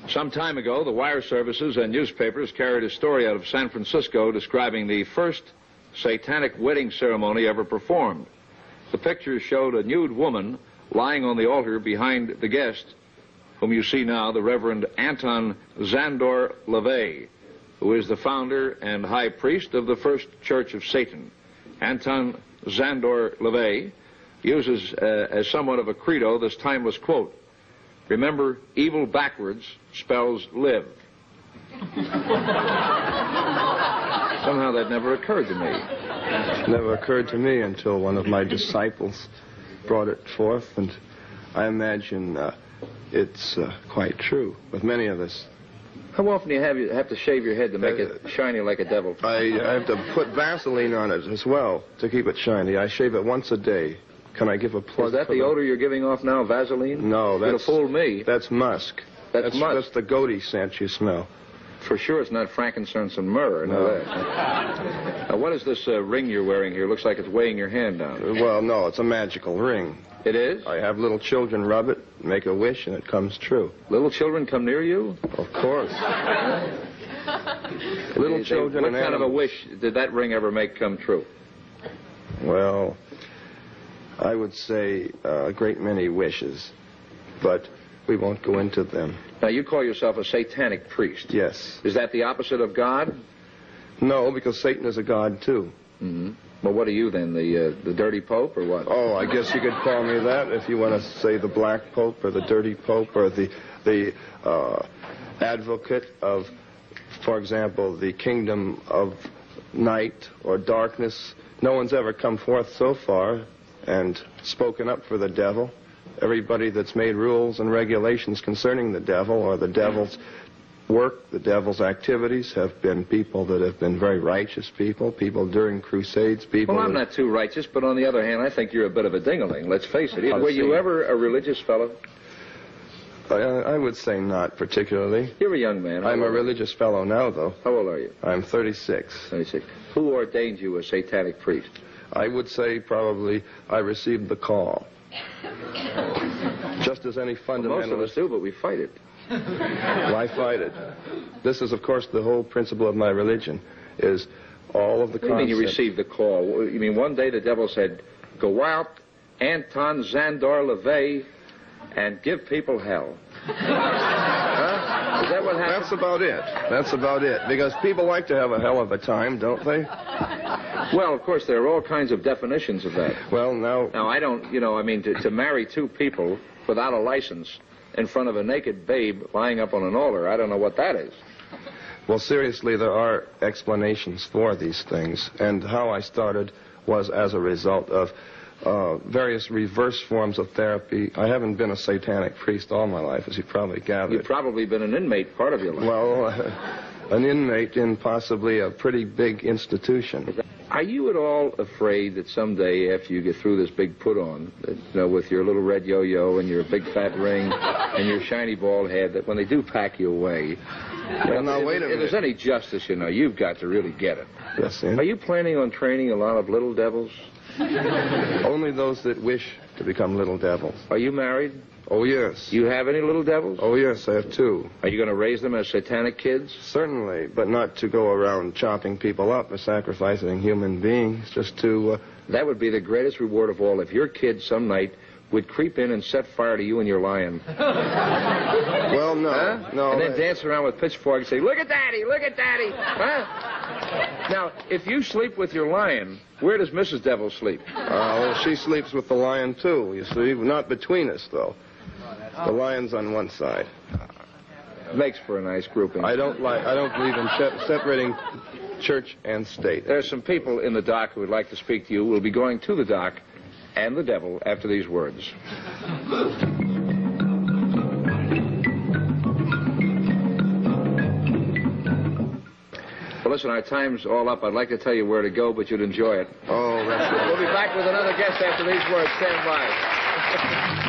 Some time ago, the wire services and newspapers carried a story out of San Francisco describing the first satanic wedding ceremony ever performed. The pictures showed a nude woman lying on the altar behind the guest, whom you see now, the Reverend Anton LaVey, who is the founder and high priest of the First Church of Satan. Anton LaVey uses as somewhat of a credo this timeless quote: "Remember, evil backwards spells live." Somehow that never occurred to me. It never occurred to me until one of my disciples brought it forth, and I imagine it's quite true with many of us. How often do you have to shave your head to make it shiny like a devil? I have to put Vaseline on it as well to keep it shiny. I shave it once a day. Can I give a plug? Is that the odor you're giving off now, Vaseline? No, that's... It'll fool me. That's musk. That's musk? That's the goatee scent you smell. For sure it's not frankincense and myrrh. No. Now, what is this ring you're wearing here? Looks like it's weighing your hand down. Well, no, it's a magical ring. It is? I have little children rub it, make a wish, and it comes true. Little children come near you? Of course. Little children and What kind animals. of a wish did that ring ever make come true? Well, I would say a great many wishes, but we won't go into them. Now, you call yourself a satanic priest. Yes. Is that the opposite of God? No, because Satan is a god, too. Mm-hmm. Well, what are you, then, the dirty pope, or what? Oh, I guess you could call me that if you want to say the black pope or the dirty pope or the advocate of, for example, the kingdom of night or darkness. No one's ever come forth so far and spoken up for the devil. Everybody that's made rules and regulations concerning the devil or the devil's work, the devil's activities, have been people that have been very righteous people during crusades, people... Well, I'm not too righteous, but on the other hand, I think you're a bit of a ding-a-ling, let's face it. Were you ever a religious fellow? I would say not particularly. You're a young man. I'm a religious fellow now, though. How old are you? I'm 36. 36. Who ordained you a satanic priest? I would say probably I received the call. Just as any fundamentalist... Well, most of us do, but we fight it. Why fight it? This is, of course, the whole principle of my religion, is all of the concepts... What do you mean you received the call? You mean one day the devil said, "Go out, Anton LaVey, and give people hell"? Huh? Is that what happened? That's about it. That's about it. Because people like to have a hell of a time, don't they? Well, of course, there are all kinds of definitions of that. Well, now... Now, I don't, I mean, to marry two people without a license in front of a naked babe lying up on an altar, I don't know what that is. Well, seriously, there are explanations for these things. And how I started was as a result of various reverse forms of therapy. I haven't been a satanic priest all my life, as you probably gathered. You've probably been an inmate part of your life. Well, an inmate in possibly a pretty big institution. Are you at all afraid that someday, after you get through this big put-on, with your little red yo-yo and your big fat ring and your shiny bald head, that when they do pack you away, well, now, wait a minute. If there's any justice, you've got to really get it. Yes, sir. Are you planning on training a lot of little devils? Only those that wish to become little devils. Are you married? Oh, yes. You have any little devils? Oh, yes, I have two. Are you going to raise them as satanic kids? Certainly, but not to go around chopping people up or sacrificing human beings, just to... That would be the greatest reward of all if your kid some night would creep in and set fire to you and your lion. Well, no. Huh? No. And then dance around with pitchforks and say, "Look at Daddy, look at Daddy." Huh? Now, if you sleep with your lion, where does Mrs. Devil sleep? Well, she sleeps with the lion, too, you see. Not between us, though. The lion's on one side. Makes for a nice grouping. I don't believe in separating church and state. There are some people in the dock who would like to speak to you. We'll be going to the dock and the devil after these words. Well, listen, our time's all up. I'd like to tell you where to go, but you'd enjoy it. Oh, that's good. We'll be back with another guest after these words. Stand by.